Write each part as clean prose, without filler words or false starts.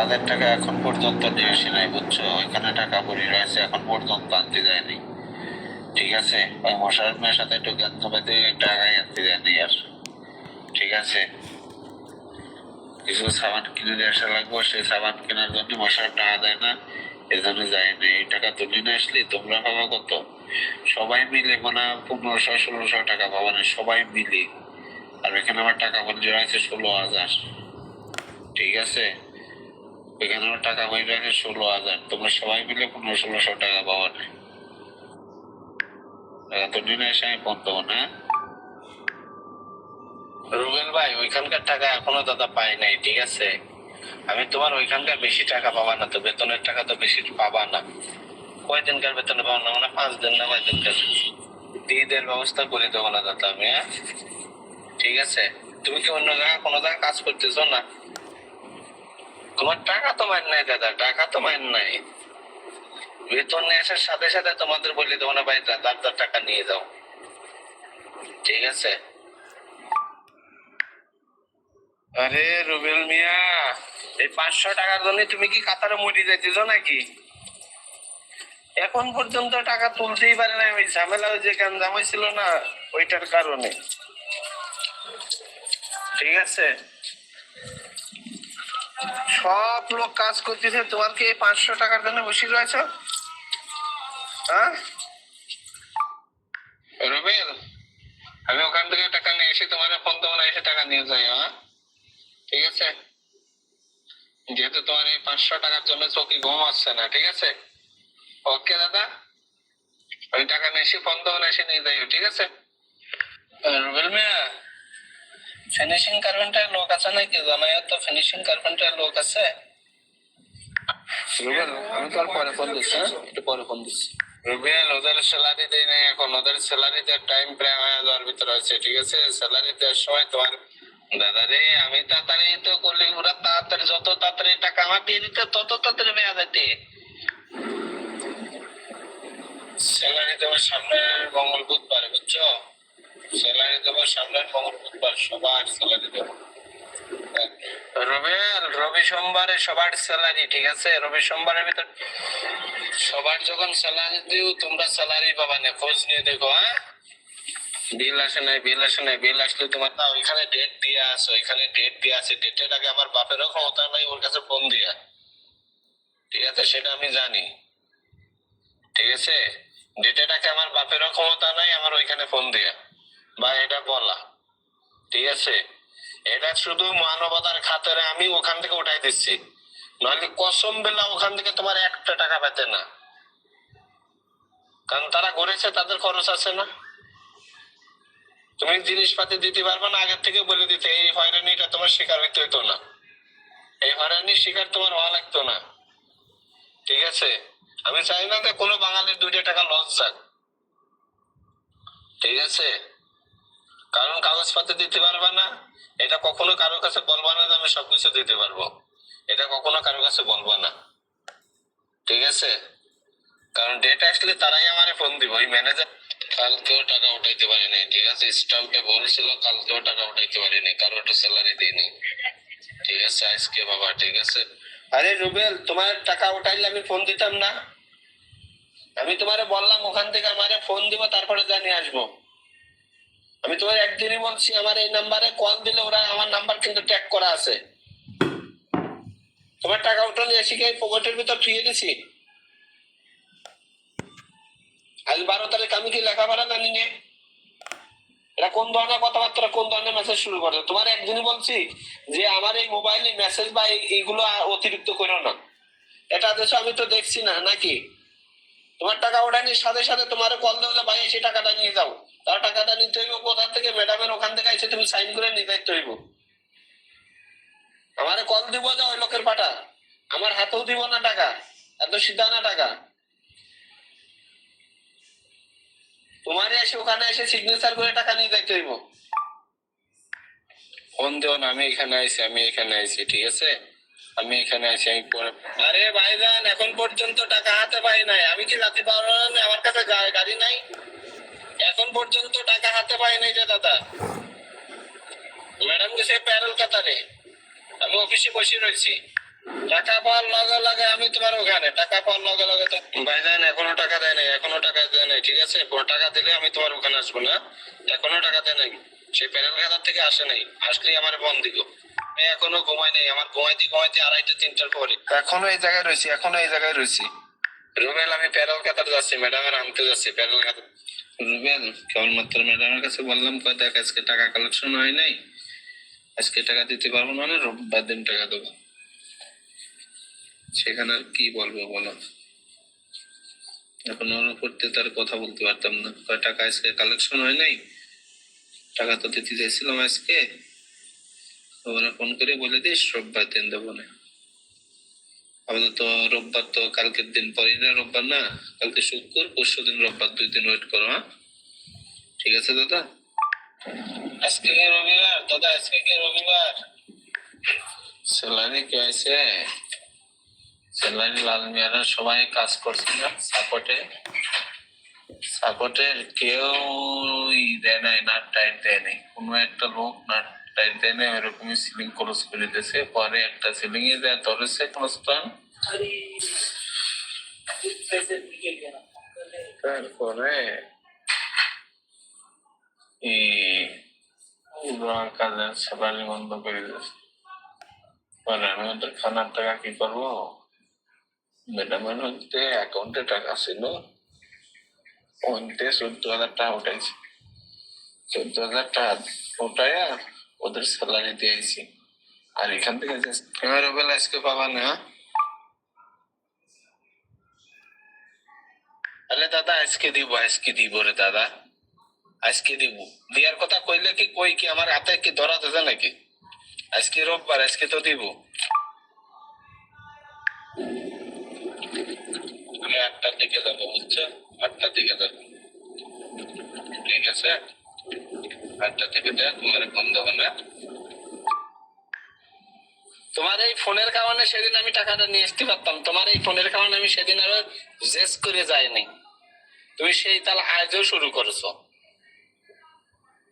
কাজের টাকা এখন পর্যন্ত নিয়ে আসি নাই, বুঝছো? ওইখানে টাকা পড়ে রয়েছে, এখন পর্যন্ত আনতে যায়নি। ঠিক আছে, ওই মশার মেয়ের সাথে একটু জ্ঞান জমাতে টাকাই আনতে যায়নি আর। ঠিক আছে, কিছু সাবান কিনে নিয়ে আসা লাগবে, সেই সাবান কেনার জন্য মশার টাকা দেয় না, এজন্য যায়নি। এই টাকা তুলে নিয়ে আসলে তোমরা পাবা কত? সবাই মিলে মানে 1500-1600 টাকা পাবা না, সবাই মিলে। আর এখানে আমার টাকা বন্ধ আছে 16,000। ঠিক আছে, এখানে আমার টাকা বন্ধ আছে 16,000, তোমরা সবাই মিলে 1500-1600 টাকা পাবা না। টাকা তুলে নিয়ে এসে আমি ফোন দেবো না। রুবেল ভাই, ওইখানকার টাকা এখনো দাদা পাই নাই। ঠিক আছে, আমি তোমার ওইখানকার বেশি টাকা পাবা না, তো বেতনের টাকা তো বেশি পাবা না। কয়দিনকার বেতনে পাবো না, মানে 5 দিন না কয়দিনকার? ঈদের ব্যবস্থা করে দেবো না দাদা আমি, হ্যাঁ? ঠিক আছে, তুমি কি অন্য জায়গায় কোনো জায়গায় কাজ করতেছো না? তোমার টাকা তো মাইন নাই দাদা, টাকা তো মাইন নাই। বেতন নিয়ে আসার সাথে সাথে তোমাদের বলে দেবো না ভাই দাদার টাকা নিয়ে যাও। ঠিক আছে। আরে রুবেল মিয়া, এই 500 টাকার জন্য তুমি কি কাতারে মরে যাইতেছ নাকি? এখন পর্যন্ত টাকা তুলতেই পারে না, ওই ঝামেলা যে গাঞ্জাম হয়েছিল না, ওইটার কারণে। ঠিক আছে, সব লোক কাজ করতেছে, তোমার কি এই 500 টাকার জন্য বসে রয়েছ? হ্যাঁ রুবেল, আমি ওখান থেকে টাকা নিয়ে এসে তোমার ফোন দেবো না, এসে টাকা নিয়ে যাই, হ্যাঁ? ঠিক আছে, যেহেতু তোমার এই 500 টাকার জন্য চোখে ঘুম আসছে না। ঠিক আছে, ওকে দাদা, ওই টাকা নিয়ে এসে ফোন দেবো না, এসে নিয়ে যাইও। ঠিক আছে। রুবেল মিয়া, ফিনিশিং কার্পেন্টার লোক আছে নাকি জানাই তো? ফিনিশিং কার্পেন্টার লোক আছে? রুবেল, আমি তো আর পরে ফোন দিচ্ছি, একটু পরে ফোন দিচ্ছি। রুবেল, ওদের স্যালারি দেয় নাই এখন, ওদের স্যালারি দেওয়ার টাইম প্রায় হয়ে যাওয়ার ভিতরে আছে। ঠিক আছে, স্যালারি দেওয়ার সময় তোমার দাদা রে, আমি তাড়াতাড়ি তো করলে ওরা তাড়াতাড়ি, যত তাড়াতাড়ি টাকা আমার দিয়ে দিতে তত তাড়াতাড়ি বেয়া যেতে। স্যালারি দেওয়ার সামনে মঙ্গল বুধবার, বুঝছো? স্যালারি দেওয়ার সামনে মঙ্গল বুধবার সবার স্যালারি দেবো। রবিবার, রবি সোমবারে সবার স্যালারি। ঠিক আছে, রবি সোমবারের ভিতর সবার যখন স্যালারি দিও, তোমরা স্যালারি পাবা না, খোঁজ নিয়ে দেখো। হ্যাঁ, বিল আসে নাই, বিল আসে নাই, বিল আসলে তোমার না ওইখানে ডেট দিয়ে আসো, ওইখানে ডেট দিয়ে আছে, ডেটের আগে আমার বাপেরও ক্ষমতা নাই ওর কাছে ফোন দিয়া। ঠিক আছে, সেটা আমি জানি। ঠিক আছে, ডেটের আগে আমার বাপেরও ক্ষমতা নাই আমার ওইখানে ফোন দিয়া বা এটা বলা। ঠিক আছে, এটা শুধু মানবতার খাতিরে আমি ওখান থেকে উঠাই দিচ্ছি, নইলে কসম বেলা ওখান থেকে তোমার একটা টাকা পেতে না। কারণ তারা করেছে, তাদের খরচ আছে না। তুমি জিনিসপাতি দিতে পারবে না, আগের থেকে বলে দিতে এই হয়রানিটা তোমার শিকার হইতে হইতো না, এই হয়রানির শিকার তোমার হওয়া লাগতো না। ঠিক আছে, আমি চাই না যে কোনো বাঙালির 2 টাকা লস যাক। ঠিক আছে, কারণ কাগজপাতি দিতে পারবে না, এটা কখনো কারোর কাছে বলবা না যে আমি সবকিছু দিতে পারবো, এটা কখনো কারোর কাছে বলবা না। ঠিক আছে, কারণ ডেট আসলে তারাই আমারে ফোন দিব। ওই ম্যানেজার কালকেও টাকা উঠাইতে পারি নাই। ঠিক আছে, স্টাম্পে বলছিল কালকেও টাকা উঠাইতে পারি নাই, কারো একটা স্যালারি দিইনি। ঠিক আছে, আজকে বাবা। ঠিক আছে, আরে রুবেল, তোমার টাকা উঠাইলে আমি ফোন দিতাম না? আমি তোমারে বললাম ওখান থেকে আমারে ফোন দিব, তারপরে জানি আসবো। আমি তোমার একদিনই বলছি আমার এই নাম্বারে কল দিলে ওরা, আমার নাম্বার কিন্তু ট্যাগ করা আছে। তোমার টাকা উঠালে এসে কি পকেটের ভিতর থুয়ে দিছি? আজ 12 তারিখ, আমি কি লেখাপড়া জানি না? এটা কোন ধরনের কথাবার্তা, কোন ধরনের মেসেজ শুরু করে? তোমার একদিনই বলছি যে আমার এই মোবাইলে মেসেজ বা এইগুলো অতিরিক্ত করো না। এটা দেশে আমি তো দেখছি না নাকি? তোমার টাকা ওঠানির সাথে সাথে তোমার কল দেবে, ভাই এসে টাকাটা নিয়ে যাও। তার টাকাটা নিতে হইব কোথা থেকে? ম্যাডামের ওখান থেকে এসে তুমি সাইন করে নিতে হইব। আমারে কল দিব যে ওই লোকের পাঠা, আমার হাতেও দিব না টাকা, এত সিধা না টাকা। তোমারই এসে ওখানে এসে সিগনেচার করে টাকা নিয়ে যাইতে হইব। ফোন দিও না, আমি এখানে আইছি, আমি এখানে আইছি। ঠিক আছে, আমি এখানে আইছি, আমি পরে। আরে ভাইজান, এখন পর্যন্ত টাকা হাতে পাই নাই, আমি কি রাতে পারবো না? আমার কাছে গাড়ি নাই, এখন পর্যন্ত টাকা হাতে পাই নাই যে দাদা। ম্যাডাম গেছে প্যারোল কাতারে, আমি অফিসে বসে রয়েছি। টাকা পাওয়ার লগে লগে আমি তোমার ওখানে, টাকা পাওয়ার লগে লগে তো ভাইজান এখনো টাকা দেয় নাই, এখনো টাকা দেয় নাই, ঠিক আছে? টাকা দিলে আমি তোমার ওখানে আসবো না, এখনো টাকা দেয় নাই। সেই প্যানেল খাতার থেকে আসে নাই, আসলেই আমার বন্ধ দিল। আমি এখনো ঘুমাই নাই, আমার ঘুমাইতে ঘুমাইতে 2:30-3টার পরে। এখনো এই জায়গায় রয়েছি, এখনো এই জায়গায় রয়েছি। রুবেল আমি প্যারেল কাতার যাচ্ছি, ম্যাডামের আনতে যাচ্ছি প্যারেল কাতার। রুবেল কেবলমাত্র ম্যাডামের কাছে বললাম, কয় দেখ আজকে টাকা কালেকশন হয় নাই, আজকে টাকা দিতে পারবো না, রোববার দিন টাকা দেবো। সেখানে আর কি বলবো বলো, এখন ওর উপর দিয়ে তার কথা বলতে পারতাম না। কয় টাকা আজকে কালেকশন হয় নাই, টাকা তো দিতে চাইছিলাম আজকে, ওরা ফোন করে বলে দিস রোববার দিন দেবো না। আপাতত রোববার তো কালকের দিন পরেই না, রোববার না, কালকে শুক্র, পরশু দিন রোববার, 2 দিন ওয়েট করো। হ্যাঁ ঠিক আছে দাদা। আজকে কি রবিবার দাদা? আজকে কি রবিবার? স্যালারি কি হয়েছে? স্যালারি লাল মিয়ারা সবাই কাজ করছে না সাপোর্টে, সাপোর্টের কেউ দেয় নাই, না টাইট দেয় নাই, কোনো একটা লোক না টাইট দেয় নাই, ওরকমই সিলিং ক্লোজ করে দিয়েছে। পরে একটা সিলিং এ দেয় ধরেছে কনস্ট্যান্ট, তারপরে কাজের স্যালারি বন্ধ করে দিয়েছে। পরে আমি ওদের খানার টাকা কি করবো? ম্যাডামের হচ্ছে অ্যাকাউন্টে টাকা ছিল, ওইতে 14,000 টাকা উঠাইছি, 14,000 টাকা উঠাইয়া ওদের স্যালারি দিয়েছি। আর এখান থেকে রুবেল আজকে পাবা না? আরে দাদা আজকে দিব, আজকে দিব রে দাদা, আজকে দিব। দেওয়ার কথা কইলে কি কই কি আমার হাতে কি ধরা দেবে নাকি? আজকে রোববার, আজকে তো দিব। আমি 8টার দিকে যাবো, বুঝছো? 8টার দিকে যাবো, ঠিক আছে? 8টা থেকে দেয় তোমার ফোন দেবো না। তোমার এই ফোনের কারণে সেদিন আমি টাকাটা নিয়ে আসতে পারতাম, তোমার এই ফোনের কারণে আমি সেদিন আরো জেস করে যাইনি। তুমি সেই তাল আজও শুরু করেছো,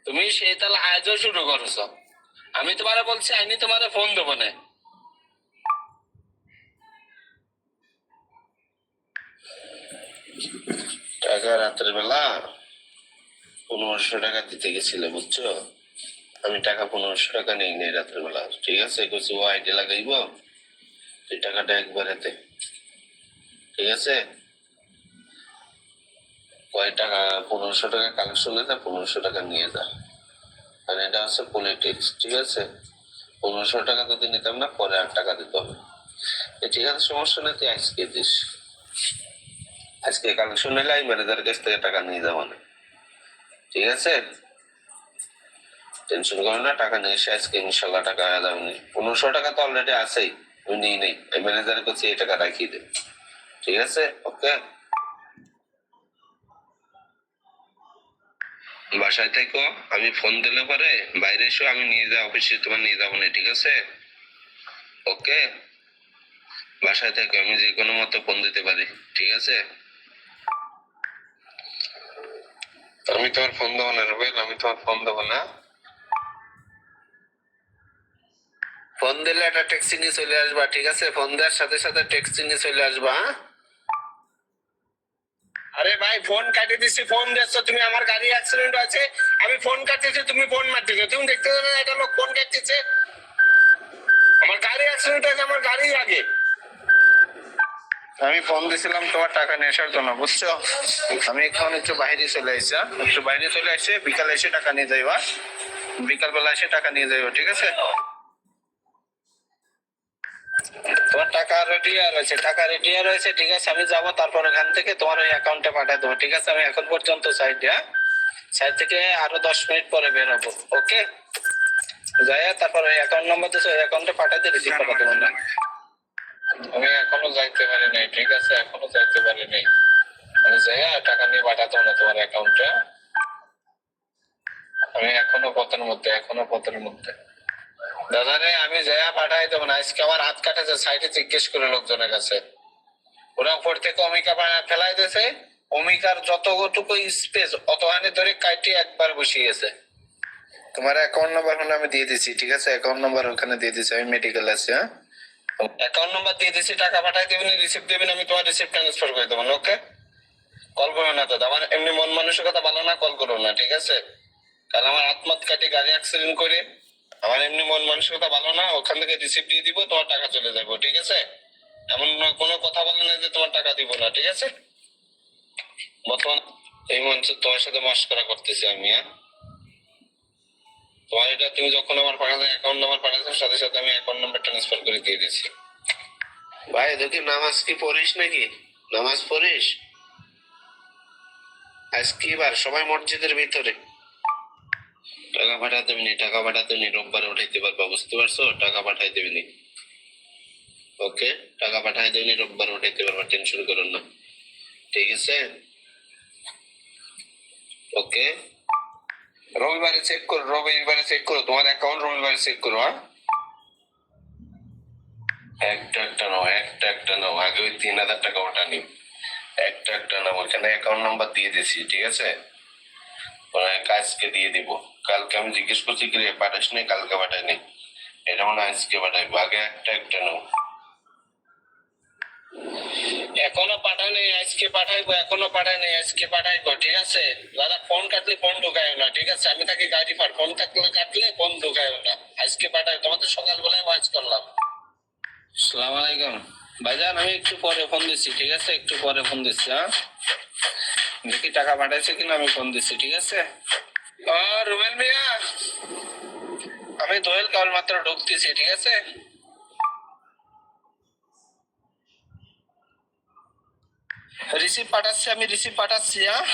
তুমি সেই তাল আজও শুরু করেছো। আমি তোমারে বলছি আইনি তোমারে ফোন দেবো না। টাকা রাতের বেলা 1500 টাকা দিতে গেছিলে, বুঝছো? আমি টাকা 1500 টাকা নেই নেই রাতের বেলা, ঠিক আছে? কইছি ও আইডি লাগাইব, তুই টাকাটা একবারে দে, ঠিক আছে? কয় টাকা 1500 টাকা কালেকশন যা 1500 টাকা নিয়ে যা, আর এটা হচ্ছে পলিটিক্স, ঠিক আছে? 1500 টাকা যদি নিতাম না, পরে 8 টাকা দিতে হবে। ঠিক আছে, সমস্যা নেই, তুই আজকে দিস, আজকে কালেকশন নিলে আমি ম্যানেজারের কাছ থেকে টাকা নিয়ে যাবো না, ঠিক আছে? টেনশন করো না, টাকা নিয়ে এসে আজকে ইনশাল্লাহ টাকা যাবে। 1500 টাকা তো অলরেডি আছেই, আমি নিই নেই, আমি ম্যানেজারের কাছে এই টাকা রাখিয়ে দেব, ঠিক আছে? ওকে, বাসায় থেকো, আমি ফোন দিলে পরে বাইরে এসো, আমি নিয়ে যাবো অফিসে, তোমার নিয়ে যাবো না, ঠিক আছে? ওকে, বাসায় থেকো, আমি যে কোনো মতো ফোন দিতে পারি, ঠিক আছে? আমি তোমার ফোন দেবো না রুবেল, আমি তোমার ফোন দেবো না। ফোন দিলে একটা ট্যাক্সি নিয়ে চলে আসবা, ঠিক আছে? ফোন দেওয়ার সাথে সাথে ট্যাক্সি নিয়ে চলে আসবা। আরে ভাই ফোন কাটি দিচ্ছি, ফোন দিচ্ছ তুমি, আমার গাড়ি অ্যাক্সিডেন্ট আছে, আমি ফোন কাটতেছি, তুমি ফোন মারতেছো, তুমি দেখতে পাবে না একটা লোক ফোন কাটতেছে? আমার গাড়ি অ্যাক্সিডেন্ট আছে, আমার গাড়ি আগে। আমি ফোন দিছিলাম তোমার টাকা নিয়ে আসার জন্য, বুঝছো? আমি এখন একটু বাইরে চলে আসছি, একটু বাইরে চলে আসছে, বিকালে এসে টাকা নিয়ে যাইবা, বিকাল বেলা এসে টাকা নিয়ে যাইবা, ঠিক আছে? তোমার টাকা রেডি রয়েছে, টাকা রেডি রয়েছে, ঠিক আছে? আমি যাবো, তারপর এখান থেকে তোমার ওই অ্যাকাউন্টে পাঠিয়ে দেবো, ঠিক আছে? আমি এখন পর্যন্ত সাইডে, হ্যাঁ, সাইড থেকে আরো 10 মিনিট পরে বের হবো, ওকে? যাই তারপর ওই অ্যাকাউন্ট নাম্বার দিচ্ছে, ওই অ্যাকাউন্টে পাঠাতে রিসিভ করা দেবো না। আমি এখনো যাইতে পারি নাই, ঠিক আছে? এখনো যাইতে পারি নাই, আমি যাই টাকা নিয়ে পাঠাতে না তোমার অ্যাকাউন্টে। আমি এখনো পথের মধ্যে, এখনো পথের মধ্যে। দাদা রে আমি যাইয়া পাঠাই দেবো না, আজকে আমার হাত কাটেছে, সাইডে জিজ্ঞেস করে লোকজনের কাছে, ওরা উপর থেকে অমিকা ফেলাই দিয়েছে, অমিকার যতটুকু স্পেস অতখানি ধরে কাইটে একবার বসিয়েছে। তোমার অ্যাকাউন্ট নাম্বার হলে আমি দিয়ে দিচ্ছি, ঠিক আছে? অ্যাকাউন্ট নাম্বার ওখানে দিয়ে দিচ্ছি, আমি মেডিকেল আছে, হ্যাঁ? অ্যাকাউন্ট নাম্বার দিয়ে দিছি, টাকা পাঠাই দেবেন, রিসিপ্ট দেবেন, আমি তোমার রিসিপ্ট ট্রান্সফার করে দেবো। ওকে, কল করো না দাদা, আমার এমনি মন মানসিকতা ভালো না, কল করো না, ঠিক আছে? কারণ আমার আত্মাত কাটে গাড়ি অ্যাক্সিডেন্ট করে, আমার এমনি মন মানসিকতা ভালো না। ওখান থেকে রিসিপ্ট দিয়ে দিব, তোমার টাকা চলে যাবো, ঠিক আছে? এমন কোনো কথা বলে না যে তোমার টাকা দিব না, ঠিক আছে? বর্তমান এই মঞ্চে তোমার সাথে মস্করা করতেছি আমি, হ্যাঁ? তোমার এটা তুমি যখন আমার পাঠাতে অ্যাকাউন্ট নাম্বার পাঠাচ্ছো, সাথে সাথে আমি অ্যাকাউন্ট নাম্বার ট্রান্সফার করে দিয়ে দিয়েছি। ভাই দেখি নামাজ কি পড়িস নাকি? নামাজ পড়িস? আজ কি বার? সবাই মসজিদের ভিতরে। টাকা পাঠাতে দেবেনি, টাকা পাঠাতে দেবেনি, রোববার উঠাইতে পারবা, বুঝতে পারছো? টাকা পাঠাই দেবেনি। ওকে, টাকা পাঠাই দেবেনি, রোববার উঠাইতে পারবা, টেনশন করো না, ঠিক আছে? ওকে, রবিবারে চেক করো, রবিবারে চেক করো তোমার অ্যাকাউন্ট, রবিবারে চেক করো, হ্যাঁ? একটা একটা নাও, একটা একটা নাও, আগে ওই 3,000 টাকা ওটা নিও, একটা একটা নাও। ওখানে অ্যাকাউন্ট নাম্বার দিয়ে দিছি, ঠিক আছে? আজকে দিয়ে দিব। কালকে আমি জিজ্ঞেস করছি কি রে পাঠাস নি, কালকে পাঠাইনি, এটা মনে হয় আজকে পাঠাইবো। আগে একটা একটা নাও। এখনো পাঠায় নাই, আজকে পাঠাইবো, এখনো পাঠায় নাই, আজকে পাঠাইবো, ঠিক আছে? দাদা ফোন কাটলে ফোন ঢুকায় না, ঠিক আছে? আমি তাকে গাড়ি পার, ফোন কাটলে ফোন ঢুকায় না, আজকে পাঠাই। তোমাদের সকালবেলায় ওয়াচ করলাম। আসসালামু আলাইকুম ভাইজান, আমি একটু পরে ফোন দিচ্ছি, ঠিক আছে? একটু পরে ফোন দিচ্ছি, হ্যাঁ? দেখি টাকা পাঠাইছে কিনা, আমি ফোন দিচ্ছি, ঠিক আছে? রুবেল মিয়া, আমি দোয়েল কেবল মাত্র ঢুকতেছি, ঠিক আছে? রিসিভ পাঠাচ্ছি, আমি রিসিভ পাঠাচ্ছি, হ্যাঁ?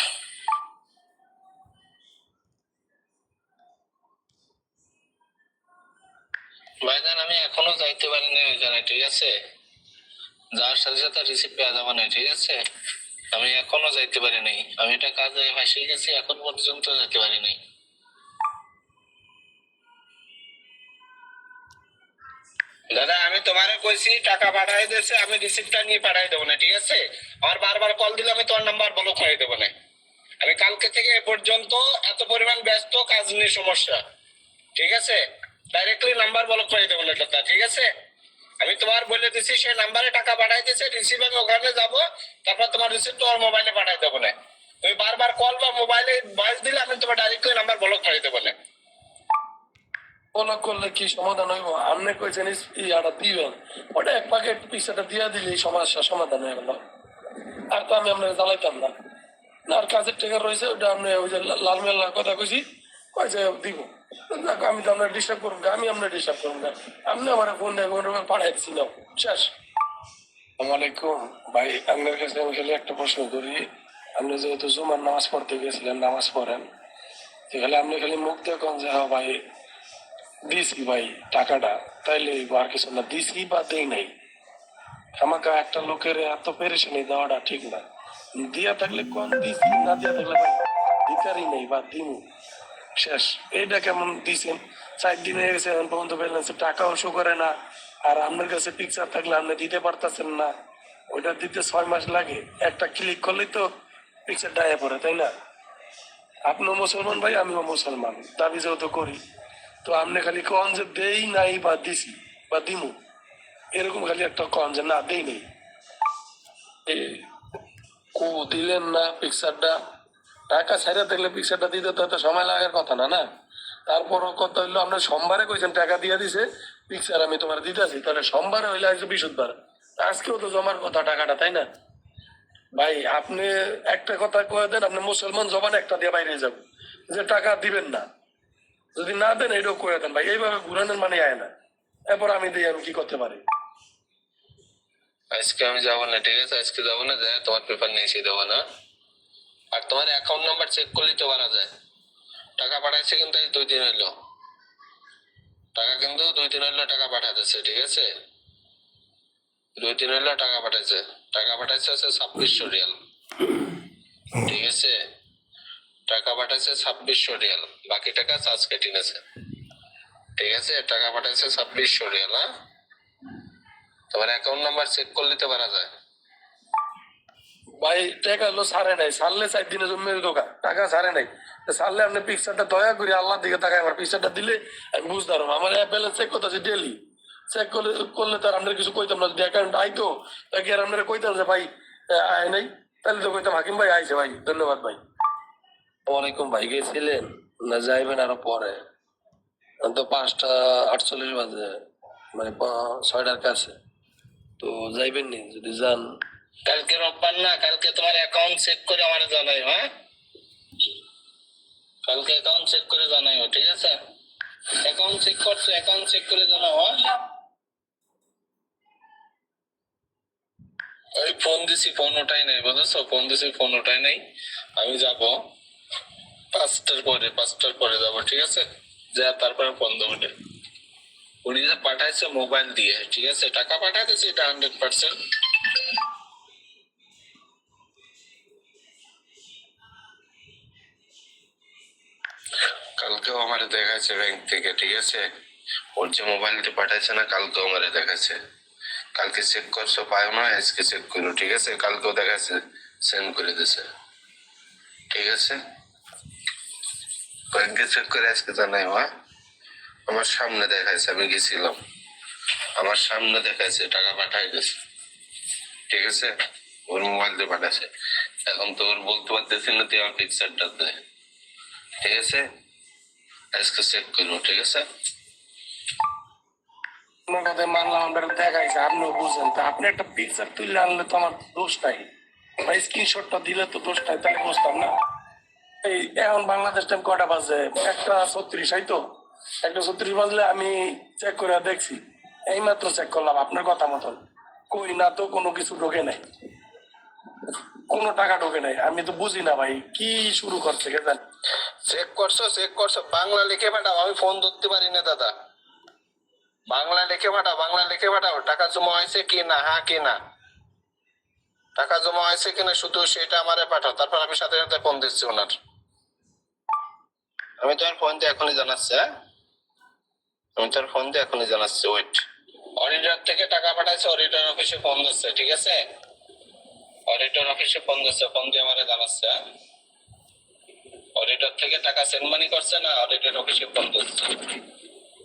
ভাইজান আমি এখনো যাইতে পারিনি ওইখানে, ঠিক আছে? যার সাথে সাথে রিসিভ পেয়ে যাবো না, ঠিক আছে? আমি এখনো যাইতে পারি নাই, আমি এটা কাজে ফাঁসে গেছি, এখন পর্যন্ত যেতে পারি নাই। দাদা আমি তোমারে কইছি টাকা পাঠাই দিয়েছে, আমি রিসিপ্টটা নিয়ে পাঠাই দেবো না, ঠিক আছে? আমার বারবার কল দিলে আমি তোমার নাম্বার ব্লক করে দেবো না। আমি কালকে থেকে এ পর্যন্ত এত পরিমাণ ব্যস্ত, কাজ নিয়ে সমস্যা, ঠিক আছে? ডাইরেক্টলি নাম্বার ব্লক করে দেবো না দাদা, ঠিক আছে? আমি তোমার বলে দিছি সেই নাম্বারে টাকা পাঠাই দিয়েছে, রিসিভ আমি ওখানে যাবো, তারপর তোমার রিসিভ তোমার মোবাইলে পাঠাই দেবো না। তুমি বারবার কল বা মোবাইলে ভয়েস দিলে আমি তোমার ডাইরেক্টলি নাম্বার ব্লক করে দেবো না। ব্লক করলে কি সমাধান হইব? আপনি কইছেন ইয়াটা দিবেন, ওটা এক প্যাকেট পিসাটা দিয়া দিলে সমস্যা সমাধান হয়ে গেল। আর তো আমি আপনাকে জ্বালাইতাম না। আর কাজের টেকার রয়েছে ওটা আপনি ওই যে লাল মেলার কথা কইছি, কয়েছে দিব। আমি তো আপনার ডিস্টার্ব করুন না, আমি আপনার ডিস্টার্ব করুন না। আপনি আমার ফোন পাঠাই দিচ্ছি না, শেষ। আসসালামু আলাইকুম ভাই, আপনার কাছে আমি খালি একটা প্রশ্ন করি। আপনি যেহেতু জুমার নামাজ পড়তে গেছিলেন, নামাজ পড়েন, তাহলে আপনি খালি মুখ দেখুন যে হ্যাঁ ভাই দিছি ভাই টাকাটা, তাইলে আর কিছু না, দিছি বা দেই নাই। আমাকে একটা লোকের এত পেরেশানি দেওয়াটা ঠিক না। দিয়া থাকলে কোন দিছি, না দিয়া থাকলে ভাই ভিকারি নেই বা দিমু, শেষ। এইটা কেমন দিছেন? 4 দিন হয়ে গেছে, এখন পর্যন্ত ব্যালেন্সে টাকাও শো করে না। আর আপনার কাছে পিকচার থাকলে আপনি দিতে পারতেছেন না, ওইটা দিতে 6 মাস লাগে। একটা ক্লিক করলেই তো পিকচার ডায়ে পড়ে, তাই না? আপনিও মুসলমান ভাই, আমিও মুসলমান, দাবি যেহেতু করি। তো আপনি খালি কন যে দেই নাই বা দিছি বা দিমু, এরকম খালি একটা কন যে না দেই নেই। কো দিলেন না পিকচারটা, টাকা ছাইরা দেখলে পিকচারটা দিতে তো এত সময় লাগার কথা না, না? তারপরও কথা হইলো আপনার সোমবারে কইছেন টাকা দিয়ে দিছে, পিকচার আমি তোমার দিতেছি, তাহলে সোমবারে হইলে আজকে বৃহস্পতিবার, আজকেও তো জমার কথা টাকাটা, তাই না? ভাই আপনি একটা কথা কয়ে দেন, আপনি মুসলমান জবান একটা দিয়ে বাইরে যাবো যে টাকা দিবেন না। যদি না দেন এটাও করে দেন ভাই, এইভাবে ঘুরানোর মানে আয় না। এরপর আমি দিই, আমি কি করতে পারি? আজকে আমি যাবো না, ঠিক আছে? আজকে যাবো না, যায় তোমার পেপার নিয়ে এসে দেবো না। আর তোমার অ্যাকাউন্ট নাম্বার চেক করলেই তো পারা যায়। টাকা পাঠাইছে কিন্তু এই 2 দিন হইলো, টাকা কিন্তু 2 দিন হইলো টাকা পাঠাতেছে, ঠিক আছে? 2 দিন হইলো টাকা পাঠাইছে, টাকা পাঠাইছে হচ্ছে 2600 রিয়াল, ঠিক আছে? টাকা পাঠাইছে 2600 রিয়াল, বাকি টাকা চার্জ কেটে নিয়েছে, ঠিক আছে? টাকা পাঠাইছে 2600 রিয়াল, হ্যাঁ? তোমার অ্যাকাউন্ট নাম্বার চেক করলে তো পারা যায়। ভাই টাকা হলো সারে নাই, সারলে 4 দিনের জন্য দোকান, টাকা সারে নাই। সারলে আপনি পিকচারটা দয়া করে আল্লাহ দিকে তাকায় আমার পিকচারটা দিলে আমি বুঝতে পারবো। আমার ব্যালেন্স চেক করতেছি ডেলি, চেক করলে করলে তার আমরা কিছু কইতাম না, যদি অ্যাকাউন্ট আইতো তাকে আর আমরা কইতাম যে ভাই আয় নাই, তাহলে তো কইতাম হাকিম ভাই আইছে ভাই, ধন্যবাদ ভাই। ওয়ালাইকুম ভাই, গেছিলেন না যাইবেন আরো পরে? এখন তো 5:48 বাজে, মানে 6টার কাছে, তো যাইবেন নি? যদি যান কালকে রোববার না, কালকে তোমার অ্যাকাউন্ট চেক করে আমার জানাই, হ্যাঁ কালকে অ্যাকাউন্ট চেক করে জানাইও, ঠিক আছে? অ্যাকাউন্ট চেক করছো, অ্যাকাউন্ট চেক করে জানাও, হ্যাঁ? ওই ফোন দিছি, ফোন ওঠাই নাই, বুঝেছো? ফোন দিছি, ফোন ওঠাই নাই। আমি যাব 5টার পরে যাবো, ঠিক আছে? যা তারপরে ফোন দেবো। উনি যে পাঠাইছে মোবাইল দিয়ে, ঠিক আছে? টাকা পাঠাইতেছে, এটা 100%। কালকেও আমার দেখাচ্ছে ব্যাংক থেকে, ঠিক আছে? ওর যে মোবাইলটা পাঠাইছে না, কালকেও আমার দেখাচ্ছে। কালকে চেক করছো, পাও না, আজকে চেক করো, ঠিক আছে? কালকেও দেখাচ্ছে, সেন্ড করে দিছে, ঠিক আছে? ব্যাংকে চেক করে আজকে জানাই, হ্যাঁ? আমার সামনে দেখাইছে, আমি গেছিলাম, আমার সামনে দেখাইছে টাকা পাঠাই গেছে, ঠিক আছে? ওর মোবাইল দিয়ে পাঠাইছে। এখন তো ওর বলতে পারতেছি না, তুই আমার পিকচারটা দে, ঠিক আছে? আজকে চেক করবো, ঠিক আছে? আমার কথা মানলাম, আমরা দেখাইছে, আপনিও বুঝেন, তা আপনি একটা পিকচার তুলে আনলে তো আমার দোষ নাই, বা স্ক্রিনশটটা দিলে তো দোষ নাই, তাহলে বুঝতাম না। এই এখন বাংলাদেশ টাইম কটা বাজে? 1:36, এই তো 1:36 বাজলে আমি চেক করে দেখছি, এই মাত্র চেক করলাম আপনার কথা মতন, কই না তো কোনো কিছু ঢোকে নাই, কোনো টাকা ঢোকে নাই। আমি তো বুঝি না ভাই কি শুরু করছে কে জানে। চেক করছো, চেক করছো, বাংলা লিখে পাঠাও, আমি ফোন ধরতে পারি না দাদা। বাংলা লিখে পাঠাও, বাংলা লিখে পাঠাও, টাকা জমা হয়েছে কি না, হ্যাঁ কি না, টাকা জমা হয়েছে কিনা শুধু সেটা আমারে পাঠাও, তারপর আমি সাথে সাথে ফোন দিচ্ছি ওনার। আমি তোমার ফোন দিয়ে এখনই জানাচ্ছি, হ্যাঁ? আমি তোর ফোন দিয়ে এখনই জানাচ্ছি, ওয়েট। অডিটর থেকে টাকা পাঠাইছে, অডিটর অফিসে ফোন দিচ্ছে, ঠিক আছে? অডিটর অফিসে ফোন দিচ্ছে, ফোন দিয়ে আমারে জানাচ্ছে, হ্যাঁ? অডিটর থেকে টাকা সেন্ড মানি করছে না, অডিটর অফিসে ফোন দিচ্ছে,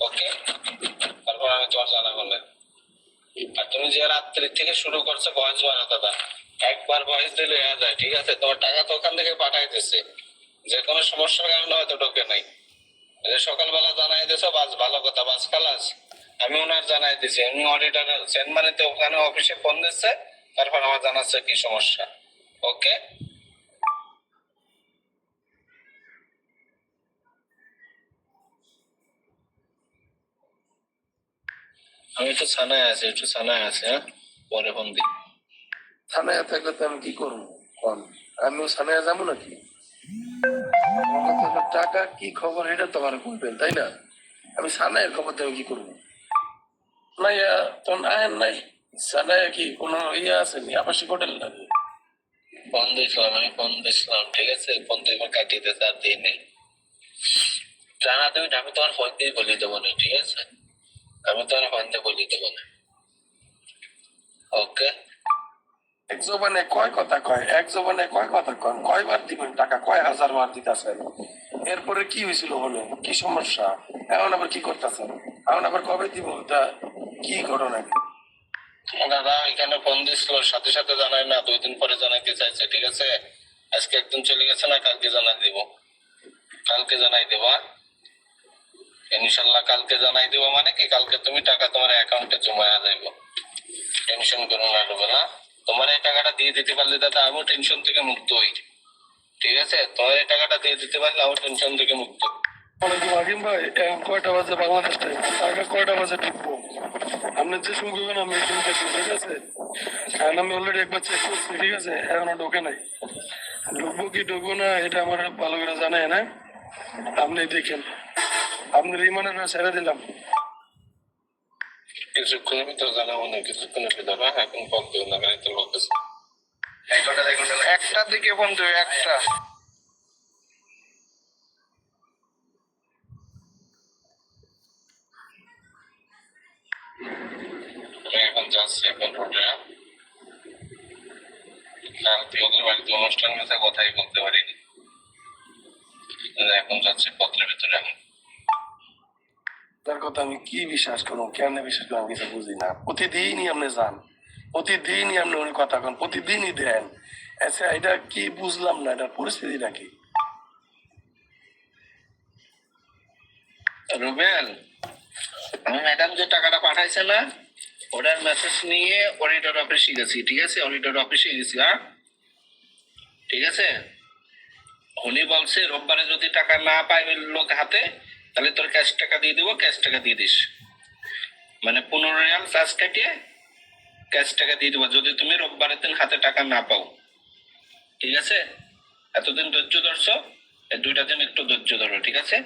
ওকে? তারপর আমি তোমার জানাবো না। আর তুমি যে রাত্রি থেকে শুরু করছো ভয়েস বানা দাদা, একবার ভয়েস দিলে হয়ে যায়, ঠিক আছে? তোমার টাকা তো ওখান থেকে পাঠাইতেছে, যে কোনো সমস্যার কারণে হয়তো ঢোকে নাই। যে সকালবেলা জানাই দিছো, বাস ভালো কথা, বাস খালাস। আমি ওনার জানাই দিছি, উনি অডিটর সেন্ড মানিতে ওখানে অফিসে ফোন দিচ্ছে, তারপর আমার জানাচ্ছে কি সমস্যা, ওকে? আমি একটু থানায় আছি, একটু থানায় আছি, হ্যাঁ? পরে ফোন দিই। থানায় থাকলে তো আমি কি করবো? কোন আমিও থানায় যাবো নাকি? আমার তো হলো টাকা কি খবর এটা তো আমার বলবেন, তাই না? আমি থানায় খবর দেবো কি করবো? নাই তো আয়েন নাই থানায়, কি কোনো ইয়ে আছে নি, আবাসিক হোটেল নাকি? ফোন দিয়েছিলাম, আমি ফোন দিয়েছিলাম, ঠিক আছে? ফোন দিয়ে এবার কাটিয়ে দিতে আর দিই নেই। জানা তুমি, আমি তোমার ফোন দিয়ে বলে দেবো না, ঠিক আছে? আমি তোমার ফোন দিয়ে বলে দেবো না, ওকে? এক জবানে কয় কথা কয়, এক জবানে কয় কথা কয়, কয়বার দিবেন টাকা, কয় হাজার বার দিতেছেন? এরপরে কি হয়েছিল বলে, কি সমস্যা? এখন আবার কি করতেছেন? এখন আবার কবে দিব? তা কি ঘটনা? দাদা এখানে ফোন দিছিল, সাথে সাথে জানাই না, 2 দিন পরে জানাইতে চাইছে, ঠিক আছে? আজকে একদিন চলে গেছে না, কালকে জানাই দিব, কালকে জানাই দেবো, ইনশাল্লাহ কালকে জানাই দেবো। মানে কি, কালকে তুমি টাকা তোমার অ্যাকাউন্টে জমা যাইব, টেনশন করো না দেবো না। তোমার এই টাকাটা দিয়ে দিতে পারলে দাদা আমিও টেনশন থেকে মুক্ত হই, ঠিক আছে? তোমার এই টাকাটা দিয়ে দিতে পারলে আমিও টেনশন থেকে মুক্ত। ওয়ালাইকুম হাকিম ভাই, এখন কয়টা বাজে বাংলাদেশ টাইম? টাকা কয়টা বাজে ঢুকবো? আপনি যে সময় করবেন আমি এই সময় দেখবো, ঠিক আছে? কারণ আমি অলরেডি একবার চেক করছি, ঠিক আছে? এখনো ঢোকে নাই। ঢুকবো কি ঢুকবো না এটা আমার ভালো করে জানাই না, আপনি দেখেন। আপনার ইমানের ছেড়ে দিলাম। কিছুক্ষণের ভিতরে জানাবো না, কিছুক্ষণের ভিতরে, এখন ফোন দেবো না, গাড়িতে লোক আছে। 1টার দিকে ফোন দেবে, 1টা। এখন যাচ্ছি, এখন রোডে। কালকে ওদের বাড়িতে অনুষ্ঠান আছে, কথাই বলতে পারিনি, এখন যাচ্ছে পত্রের ভিতরে। তার কথা আমি কি বিশ্বাস করবো, কেন বিশ্বাস করবো আমি কিছু বুঝি না। প্রতিদিনই আপনি যান, প্রতিদিনই আপনি উনি কথা কন, প্রতিদিনই দেন। আচ্ছা এটা কি বুঝলাম না, এটার পরিস্থিতিটা কি? রুবেল, আমি ম্যাডাম যে টাকাটা পাঠাইছে না, ওটার মেসেজ নিয়ে অডিটর অফিসে গেছি। ঠিক আছে, অডিটর অফিসে গেছি। হ্যাঁ, ঠিক আছে। উনি বলছে রোববারে যদি টাকা না পাই লোক হাতে, তাহলে তোর ক্যাশ টাকা দিয়ে দিব, ক্যাশ টাকা দিয়ে দিস। মানে 15 রিয়াল চার্জ কাটিয়ে ক্যাশ টাকা দিয়ে দিব যদি তুমি রোববারের দিন হাতে টাকা না পাও। ঠিক আছে, এতদিন ধৈর্য ধরছো, এই 2টা দিন একটু ধৈর্য ধরো। ঠিক আছে,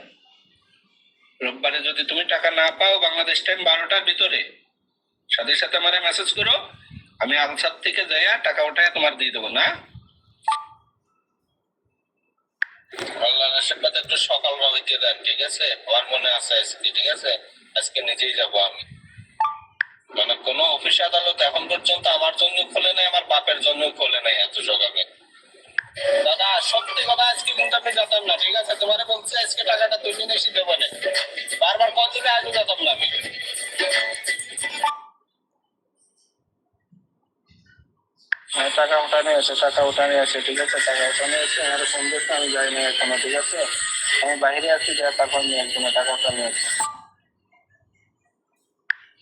রোববারে যদি তুমি টাকা না পাও বাংলাদেশ টাইম 12টার ভিতরে, সাথে সাথে আমারে মেসেজ করো, আমি আনসার থেকে যাইয়া টাকা উঠায় তোমার দিয়ে দেবো। না, আল্লাহর আশীর্বাদ একটু সকালবেলা দিয়ে দেন। ঠিক আছে, আমার মনে আছে আজকে। ঠিক আছে, আজকে নিজেই যাব আমি। মানে কোনো অফিস আদালত এখন পর্যন্ত আমার জন্য খোলে নাই, আমার বাপের জন্য খোলে নাই এত সকালে। দাদা সত্যি কথা, আজকে কিন্তু আমি যেতাম না। ঠিক আছে, তোমারে বলছে আজকে টাকাটা 2 দিন এসে দেবো না, বারবার কত দিনে আগে যেতাম না আমি। টাকা উঠানে আছে, টাকা উঠানে আছে। ঠিক আছে, টাকা উঠানে আছে, আমার ফোন দিচ্ছে, আমি যাই না এখনো। ঠিক আছে, আমি বাইরে আছি, যা টাকা নিয়ে আসবো না, টাকা উঠানে আছে।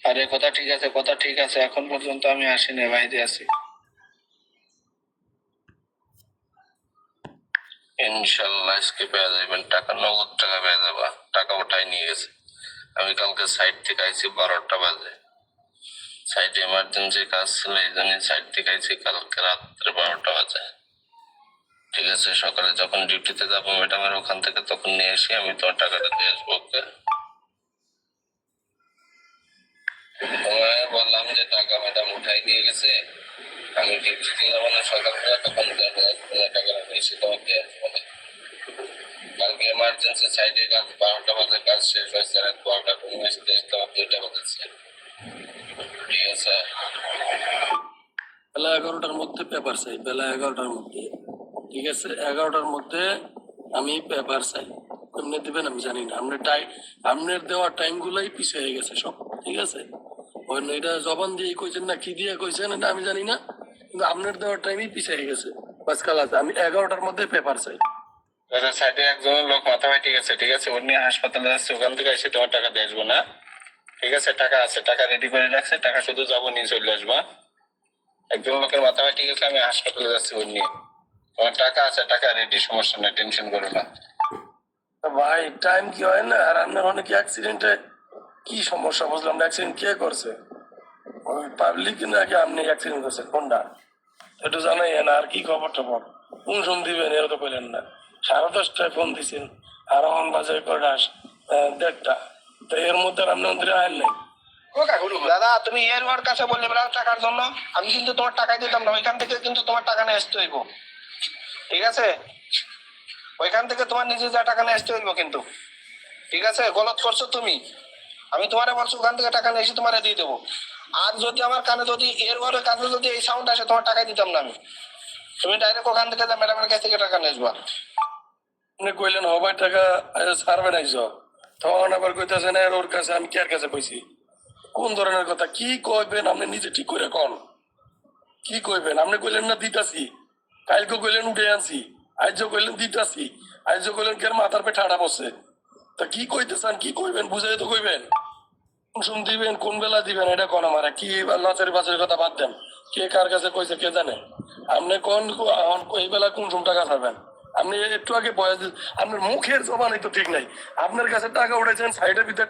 আরে কথা ঠিক আছে, কথা ঠিক আছে, এখন পর্যন্ত আমি আসিনি, বাইরে আছি। ইনশাল্লাহ আজকে পেয়ে যাবেন টাকা, নগদ টাকা পেয়ে যাবা। টাকা ওঠাই নিয়ে গেছে। আমি কালকে সাইড থেকে আইছি 12টা বাজে। সাইডে এমার্জেন্সি কাজ ছিল, এই জন্য সাইড থেকে আইছি কালকে রাত্রে 12টা বাজে। ঠিক আছে, সকালে যখন ডিউটিতে যাবো ম্যাডামের ওখান থেকে, তখন নিয়ে এসে আমি তোমার টাকাটা দিয়ে আসবো। ওকে, তোমায় বললাম যে টাকা ম্যাডাম উঠাই নিয়ে গেছে, আমি ডিউটিতে যাবো না সকালবেলা, তখন তোমার টাকা এসে তোমাকে দিয়ে আসবো না। কালকে এমার্জেন্সি সাইডে কাজ, 12টা বাজে কাজ শেষ হয়েছে, রাত 12টা, তুমি আসতে আসতে আমার 2টা বাজেছে। ঠিক আছে, বেলা 11টার মধ্যে পেপার চাই, বেলা 11টার মধ্যে। ঠিক আছে, 11টার মধ্যে আমি পেপার চাই। এমনি দিবেন আমি জানি না, আপনার দেওয়ার টাইম গুলাই পিছিয়ে হয়ে গেছে সব। ঠিক আছে, এটা জবান দিয়ে কইছেন না কি দিয়ে কইছেন এটা আমি জানি না, কিন্তু আপনার দেওয়ার টাইমই পিছিয়ে হয়ে গেছে। আজকাল আছে, আমি 11টার মধ্যে পেপার চাই। সাইডে একজন লোক মাথা ভাই। ঠিক আছে, ঠিক আছে, উনি হাসপাতালে যাচ্ছে, ওখান থেকে এসে তোমার টাকা দিয়ে আসবো। না, ঠিক আছে, টাকা আছে, টাকা রেডি করে রাখছে, টাকা শুধু যাবো নিয়ে চলে আসবা। একজন লোকের মাথা ভাই। ঠিক আছে, আমি হাসপাতালে যাচ্ছি, ওই নিয়ে তোমার টাকা আছে, টাকা রেডি, সমস্যা নাই, টেনশন করো না। ভাই টাইম কি হয় না? আর আপনার অনেক অ্যাক্সিডেন্টে কি সমস্যা বুঝলাম না, অ্যাক্সিডেন্ট কে করছে? ওই পাবলিক নাকি আপনি অ্যাক্সিডেন্ট করছেন কোনটা একটু জানাই না। আর কি খবর টবর, কোন সময় দিবেন এও তো পেলেন না। 10:30টায় ফোন দিছেন, আর এখন বাজে কয়টা? 1:30টা। তো এর মধ্যে আর আপনি মন্দিরে আইন নাই। দাদা তুমি এর ওর কাছে বললে টাকার জন্য, আমি কিন্তু তোমার টাকাই দিতাম না। ওইখান থেকে কিন্তু তোমার টাকা নিয়ে আসতে হইব। ঠিক আছে, ওইখান থেকে তোমার নিজে যা টাকা নিয়ে আসতে হইব কিন্তু। ঠিক আছে, গলত করছো তুমি। আমি তোমারে বলছি ওখান থেকে টাকা নিয়ে এসে তোমারে দিয়ে দেবো। আর যদি আমার কানে যদি এর ওর কাছে যদি এই সাউন্ড আসে, তোমার টাকাই দিতাম না আমি। তুমি ডাইরেক্ট ওখান থেকে ম্যাডামের কাছ থেকে টাকা নিয়ে আসবা। আপনি কইলেন হবার টাকা সারবে নাইছ, তখন আবার কইতেছেন এর ওর কাছে, আমি কার কাছে কইছি? কোন ধরনের কথা কি কইবেন আপনি নিজে ঠিক করে কন। কি কইবেন? আপনি কইলেন না দিতাছি, কালকে কইলেন উঠে আনছি, আজ কইলেন দিতাছি, আজ কইলেন কে মাথার পে ঠাড়া বসছে। তা কি কইতেছেন, কি কইবেন বুঝাই তো কইবেন। কোন সময় দিবেন, কোন বেলা দিবেন, এটা কোন আমার কি লাচারি বাচারি কথা বাদ দেন। কে কার কাছে কইছে কে জানে। আপনি কোন এই বেলা কোন সময় টাকা খাবেন? আপনি একটু আগে বয়স, আপনার মুখের জবানই তো ঠিক নাই। আপনার কাছে টাকা উঠেছেন, সাইডের ভিতরে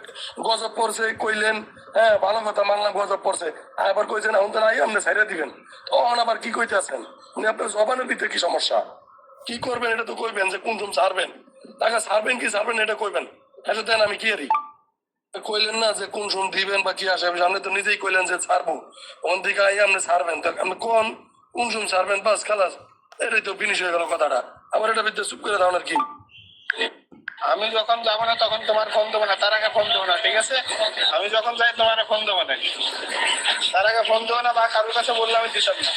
গজব পড়ছে কইলেন, হ্যাঁ ভালো কথা মানলাম গজব পড়ছে, আবার কইছেন এখন তো নাই আপনি সাইডে দিবেন, তখন আবার কি কইতে আছেন? আপনার জবানের ভিতরে কি সমস্যা? কি করবেন এটা তো কইবেন, যে কোন সময় ছাড়বেন টাকা, ছাড়বেন কি ছাড়বেন এটা কইবেন। এটা দেন আমি কি হারি। কইলেন না যে কোন সময় দিবেন বা কি আসে, আপনি তো নিজেই কইলেন যে ছাড়বো, ওখান থেকে আই আপনি ছাড়বেন, তো আপনি কোন সময় ছাড়বেন, বাস খালাস, এটাই তো ফিনিশ হয়ে গেল কথাটা। আবার এটা ভিতরে চুপ করে দাও আর কি। আমি যখন যাবো না তখন তোমার ফোন দেবো না, তার আগে ফোন দেবো না। ঠিক আছে, আমি যখন যাই তোমার ফোন দেবো না, তার আগে ফোন দেবো না, বা কারোর কাছে বললে আমি দিতাম না।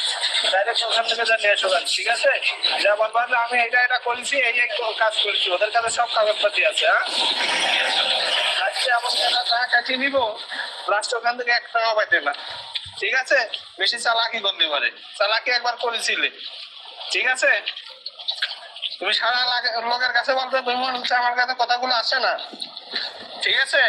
ডাইরেক্ট ওখান থেকে যা নিয়ে আসো গান, ঠিক আছে? যা বলবা যে আমি এটা করেছি, এই কাজ করেছি, ওদের কাছে সব কাগজপাতি আছে। হ্যাঁ, আজকে এমন টাকা কাটিয়ে নিবো, লাস্ট ওখান থেকে 1 টাকা পাইতে না। ঠিক আছে? বেশি চালাকি করতে পারে, চালাকি একবার করেছিলে, ঠিক আছে? তুমি সারা লোকের কাছে বলতে তুমি মনে হচ্ছে আমার কাছে কথাগুলো আসে না, ঠিক আছে?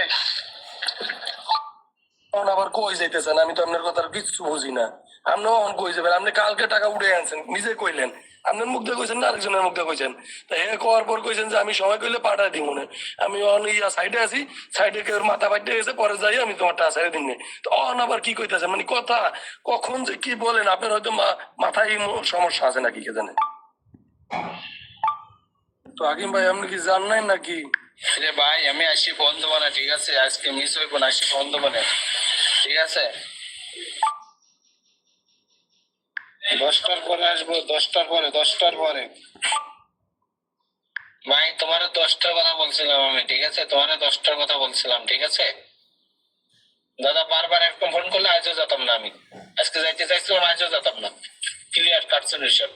তখন আবার কই যাইতেছেন? আমি তো আপনার কথার কিচ্ছু বুঝি না। আপনিও এখন কই যাবেন? আপনি কালকে টাকা উঠে আনছেন, নিজে কইলেন। আপনার মুখ দিয়ে কইছেন না আরেকজনের মুখ দিয়ে কইছেন? তা হে কওয়ার পর কইছেন যে আমি সময় কইলে পাঠাই দিই মনে। আমি অন সাইডে আছি, সাইডে কেউ মাথা বাইতে গেছে, পরে যাই আমি তোমার টাকা ছেড়ে দিন। তো অন আবার কি কইতেছে? মানে কথা কখন যে কি বলেন, আপনার হয়তো মাথায় সমস্যা আছে নাকি কে জানে। তো হাকিম ভাই আপনি কি জান নাই নাকি? রে ভাই আমি আসি ফোন দেবো না, ঠিক আছে? আজকে মিস হইব না, আসি ফোন দেবো না, ঠিক আছে? 10টার পরে আসবো, 10টার পরে। ভাই তোমার 10টার কথা বলছিলাম আমি, ঠিক আছে? তোমার 10টার কথা বলছিলাম, ঠিক আছে? দাদা বারবার একদম ফোন করলে আজও যেতাম না আমি। আজকে যাইতে চাইছিলাম, আজও যেতাম না। ক্লিয়ার কাটছেন হিসাব।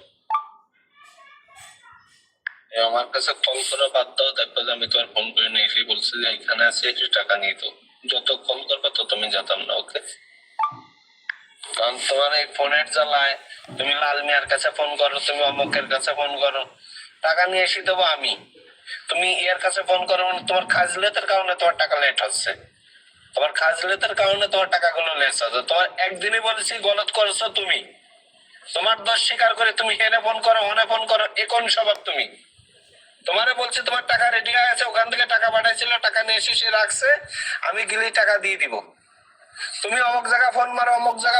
আমার কাছে কল করে বাদ দাও, দেখো যে আমি তোমার ফোন করে নিয়ে এসে বলছি যে এখানে আছে, একটু টাকা নিয়ে তো। যত কল করবে তত আমি যেতাম না, ওকে? কারণ তোমার এই ফোনের জ্বালায় তুমি লাল মিয়ার কাছে ফোন করো, তুমি অমুকের কাছে ফোন করো, টাকা নিয়ে এসে দেবো আমি। তুমি এর কাছে ফোন করো মানে তোমার খাজলেতের কারণে তোমার টাকা লেট হচ্ছে, তোমার খাজলেতের কারণে তোমার টাকাগুলো লেট হচ্ছে। তোমার একদিনই বলেছি গলত করেছো তুমি, তোমার দোষ স্বীকার করে তুমি হেনে ফোন করো, হনে ফোন করো, এ কোন স্বভাব তুমি? তোমারে বলছি তোমার টাকা রেডি হয়ে আছে, ওখান থেকে টাকা পাঠাইছিল, টাকা নিয়ে এসে সে রাখছে, আমি গেলেই টাকা দিয়ে দিব। তুমি অমুক জায়গা ফোন মারো, অমুক জায়গা